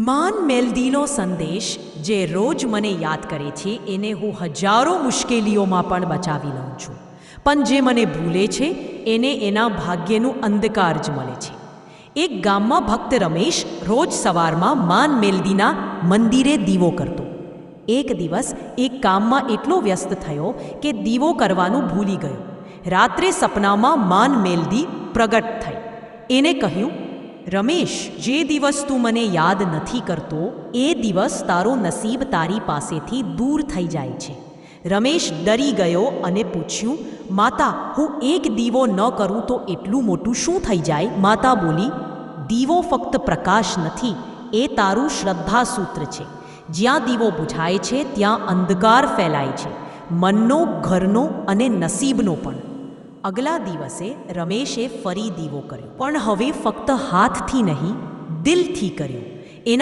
માન મેલડીનો સંદેશ જે રોજ મને યાદ કરે છે એને હું હજારો મુશ્કેલીઓમાં પણ બચાવી લઉં છું, પણ જે મને ભૂલે છે એને એના ભાગ્યનું અંધકાર જ મળે છે. એક ગામમાં ભક્ત રમેશ રોજ સવારમાં માન મેલડીના મંદિરે દીવો કરતો. એક દિવસ એ કામમાં એટલો વ્યસ્ત થયો કે દીવો કરવાનું ભૂલી ગયો. રાત્રે સપનામાં માન મેલડી પ્રગટ થઈ. એને કહ્યું, રમેશ, જે દિવસ તું મને યાદ નથી કરતો એ દિવસ તારો નસીબ તારી પાસેથી દૂર થઈ જાય છે. રમેશ ડરી ગયો અને પૂછ્યું, માતા, હું એક દીવો ન કરું તો એટલું મોટું શું થઈ જાય? માતા બોલી, દીવો ફક્ત પ્રકાશ નથી, એ તારું શ્રદ્ધા સૂત્ર છે. જ્યાં દીવો બુઝાય છે ત્યાં અંધકાર ફેલાય છે, મનનો, ઘરનો અને નસીબનો પણ. અગલા દિવસે રમેશે ફરી દીવો કર્યો, પણ હવે ફક્ત હાથથી નહીં, દિલથી કર્યો. એના